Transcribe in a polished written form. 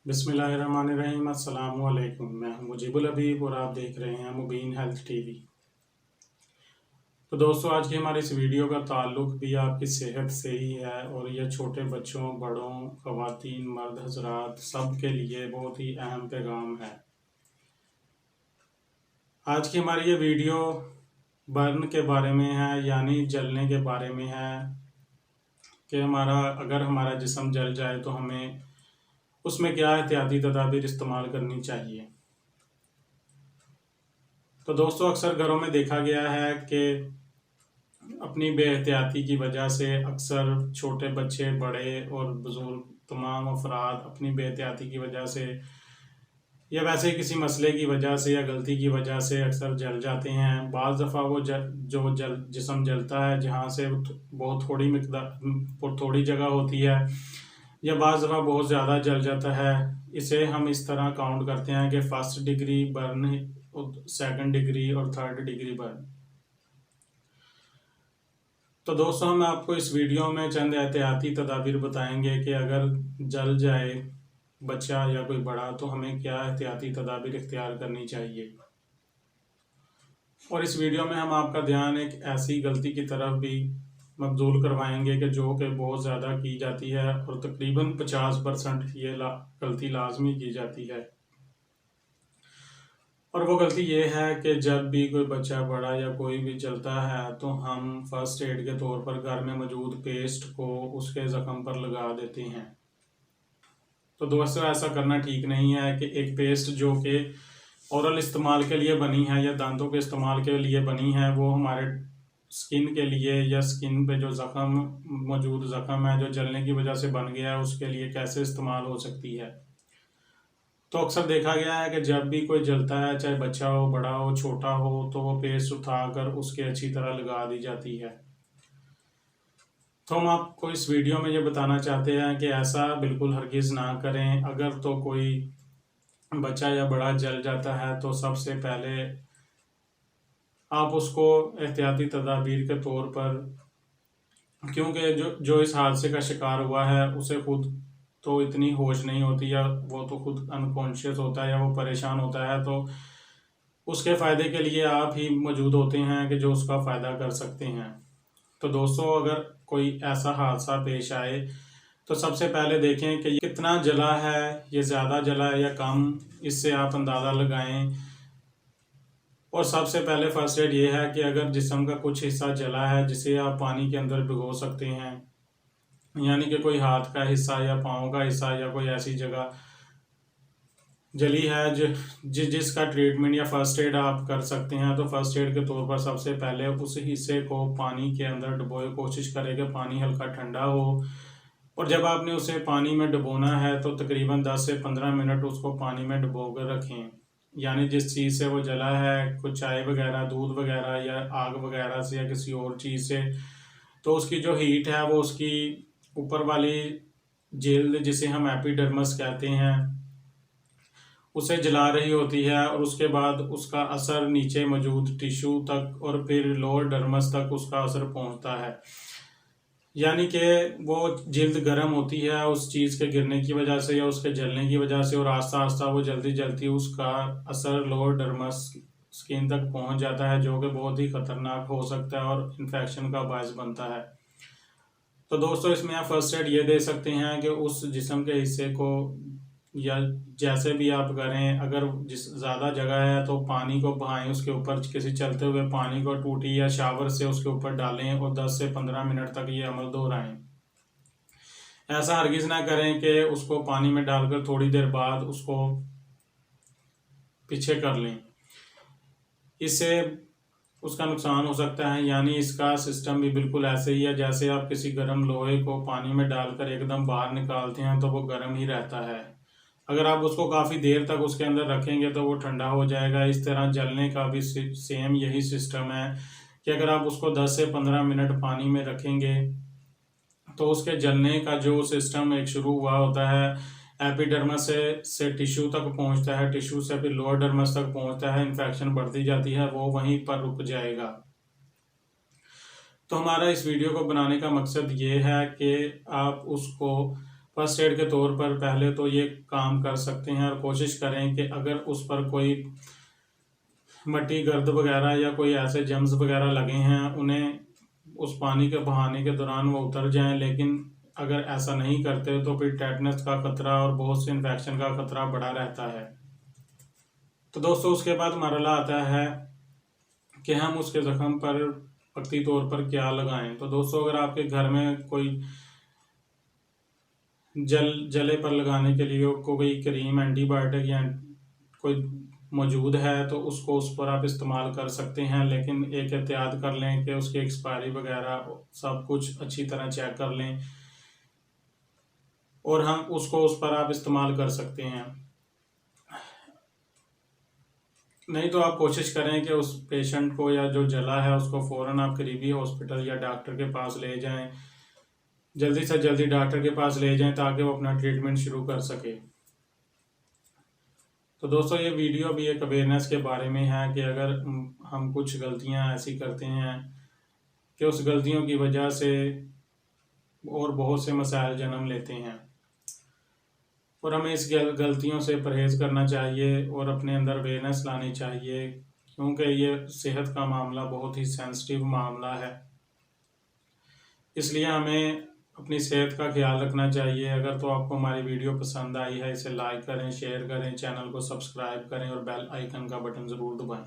बिस्मिल्लाहिर्रहमानिर्रहीम। अस्सलामु अलैकुम। मैं हूं मुजीबुल हबीब और आप देख रहे हैं मुबीन हेल्थ टीवी। तो दोस्तों, आज की हमारी इस वीडियो का ताल्लुक भी आपकी सेहत से ही है और यह छोटे बच्चों, बड़ों, ख़वातीन, मर्द हजरात सब के लिए बहुत ही अहम पैगाम है। आज की हमारी ये वीडियो बर्न के बारे में है, यानी जलने के बारे में है कि अगर हमारा जिस्म जल जाए तो हमें उसमें क्या एहतियाती तदाबीर इस्तेमाल करनी चाहिए। तो दोस्तों, अक्सर घरों में देखा गया है कि अपनी बेएहतियाती की वजह से अक्सर छोटे बच्चे, बड़े और बुज़ुर्ग तमाम अफराद अपनी बेएहतियाती की वजह से या वैसे किसी मसले की वजह से या गलती की वजह से अक्सर जल जाते हैं। बाज़ दफ़ा वो जिस्म जलता है जहाँ से बहुत थोड़ी जगह होती है, या बाज़ दफ़ा बहुत ज़्यादा जल जाता है। इसे हम इस तरह काउंट करते हैं कि first degree burn, second degree और थर्ड डिग्री बर्न। तो दोस्तों, हम आपको इस वीडियो में चंद एहतियाती तदाबीर बताएंगे कि अगर जल जाए बच्चा या कोई बड़ा तो हमें क्या एहतियाती तदाबीर इख्तियार करनी चाहिए। और इस वीडियो में हम आपका ध्यान एक ऐसी गलती की तरफ भी मबजूल करवाएंगे कि जो कि बहुत ज़्यादा की जाती है और तकरीबन 50% ये गलती लाजमी की जाती है। और वो गलती ये है कि जब भी कोई बच्चा, बड़ा या कोई भी जलता है तो हम फर्स्ट एड के तौर पर घर में मौजूद पेस्ट को उसके ज़ख्म पर लगा देते हैं। तो दोस्तों, ऐसा करना ठीक नहीं है कि एक पेस्ट जो कि ओरल इस्तेमाल के लिए बनी है या दांतों के इस्तेमाल के लिए बनी है, वो हमारे स्किन के लिए या स्किन पे जो मौजूद ज़ख्म है जो जलने की वजह से बन गया है उसके लिए कैसे इस्तेमाल हो सकती है। तो अक्सर देखा गया है कि जब भी कोई जलता है, चाहे बच्चा हो, बड़ा हो, छोटा हो, तो वो पेस्ट उठाकर उसके अच्छी तरह लगा दी जाती है। तो हम आपको इस वीडियो में ये बताना चाहते हैं कि ऐसा बिल्कुल हरगिज़ ना करें। अगर तो कोई बच्चा या बड़ा जल जाता है तो सबसे पहले आप उसको एहतियाती तदाबीर के तौर पर, क्योंकि जो इस हादसे का शिकार हुआ है उसे खुद तो इतनी होश नहीं होती, या वो तो खुद अनकॉन्शियस होता है या वो परेशान होता है, तो उसके फ़ायदे के लिए आप ही मौजूद होते हैं कि जो उसका फ़ायदा कर सकते हैं। तो दोस्तों, अगर कोई ऐसा हादसा पेश आए तो सबसे पहले देखें कि ये कितना जला है, ये ज़्यादा जला है या कम, इससे आप अंदाज़ा लगाएं। और सबसे पहले फर्स्ट एड ये है कि अगर जिस्म का कुछ हिस्सा जला है जिसे आप पानी के अंदर भिगो सकते हैं, यानी कि कोई हाथ का हिस्सा या पाँव का हिस्सा या कोई ऐसी जगह जली है जिसका ट्रीटमेंट या फर्स्ट एड आप कर सकते हैं, तो फर्स्ट एड के तौर पर सबसे पहले उस हिस्से को पानी के अंदर डुबोए, कोशिश करें कि पानी हल्का ठंडा हो। और जब आपने उसे पानी में डुबोना है तो तकरीबन 10 से 15 मिनट उसको पानी में डुबो कर रखें। यानी जिस चीज़ से वो जला है, कुछ चाय वगैरह, दूध वगैरह या आग वगैरह से या किसी और चीज़ से, तो उसकी जो हीट है वो उसकी ऊपर वाली जेल, जिसे हम एपिडर्मिस कहते हैं, उसे जला रही होती है। और उसके बाद उसका असर नीचे मौजूद टिश्यू तक और फिर लोअर डर्मस तक उसका असर पहुंचता है। यानी कि वो जिल्द गर्म होती है उस चीज़ के गिरने की वजह से या उसके जलने की वजह से, और आस्ता आस्ता वो जल्दी जल्दी उसका असर लोअर डर्मस स्किन तक पहुंच जाता है, जो कि बहुत ही ख़तरनाक हो सकता है और इन्फेक्शन का बायस बनता है। तो दोस्तों, इसमें आप फर्स्ट एड ये दे सकते हैं कि उस जिस्म के हिस्से को, या जैसे भी आप करें, अगर जिस ज़्यादा जगह है तो पानी को बहाएं, उसके ऊपर किसी चलते हुए पानी को टूटी या शावर से उसके ऊपर डालें और 10 से 15 मिनट तक ये अमल दोहराएं। ऐसा हरगिज़ ना करें कि उसको पानी में डालकर थोड़ी देर बाद उसको पीछे कर लें, इससे उसका नुकसान हो सकता है। यानी इसका सिस्टम भी बिल्कुल ऐसे ही है जैसे आप किसी गर्म लोहे को पानी में डालकर एकदम बाहर निकालते हैं तो वो गर्म ही रहता है। अगर आप उसको काफ़ी देर तक उसके अंदर रखेंगे तो वो ठंडा हो जाएगा। इस तरह जलने का भी सेम यही सिस्टम है कि अगर आप उसको 10 से 15 मिनट पानी में रखेंगे तो उसके जलने का जो सिस्टम एक शुरू हुआ होता है, एपिडर्मिस से टिश्यू तक पहुंचता है, टिश्यू से फिर लोअर डर्मस तक पहुंचता है, इन्फेक्शन बढ़ती जाती है, वो वहीं पर रुक जाएगा। तो हमारा इस वीडियो को बनाने का मकसद ये है कि आप उसको फर्स्ट एड के तौर पर पहले तो ये काम कर सकते हैं। और कोशिश करें कि अगर उस पर कोई मट्टी गर्द वगैरह या कोई ऐसे जम्स वगैरह लगे हैं, उन्हें उस पानी के बहाने के दौरान वो उतर जाएं। लेकिन अगर ऐसा नहीं करते तो फिर टेटनस का खतरा और बहुत से इन्फेक्शन का खतरा बढ़ा रहता है। तो दोस्तों उसके बाद मरला आता है कि हम उसके ज़ख्म पर वक्ती तौर पर क्या लगाएं। तो दोस्तों अगर आपके घर में कोई जले पर लगाने के लिए कोई क्रीम एंटीबायोटिक या कोई मौजूद है तो उसको उस पर आप इस्तेमाल कर सकते हैं। लेकिन एक एहतियात कर लें कि उसकी एक्सपायरी वगैरह सब कुछ अच्छी तरह चेक कर लें और हम उसको उस पर आप इस्तेमाल कर सकते हैं। नहीं तो आप कोशिश करें कि उस पेशेंट को या जो जला है उसको फ़ौरन आप करीबी हॉस्पिटल या डॉक्टर के पास ले जाएं, जल्दी से जल्दी डॉक्टर के पास ले जाएं ताकि वो अपना ट्रीटमेंट शुरू कर सके। तो दोस्तों ये वीडियो भी एक अवेयरनेस के बारे में है कि अगर हम कुछ गलतियां ऐसी करते हैं कि उस गलतियों की वजह से और बहुत से मसाइल जन्म लेते हैं और हमें इस गलतियों से परहेज़ करना चाहिए और अपने अंदर अवेयरनेस लानी चाहिए, क्योंकि ये सेहत का मामला बहुत ही सेंसिटिव मामला है। इसलिए हमें अपनी सेहत का ख्याल रखना चाहिए। अगर तो आपको हमारी वीडियो पसंद आई है इसे लाइक करें, शेयर करें, चैनल को सब्सक्राइब करें और बेल आइकन का बटन ज़रूर दबाएं।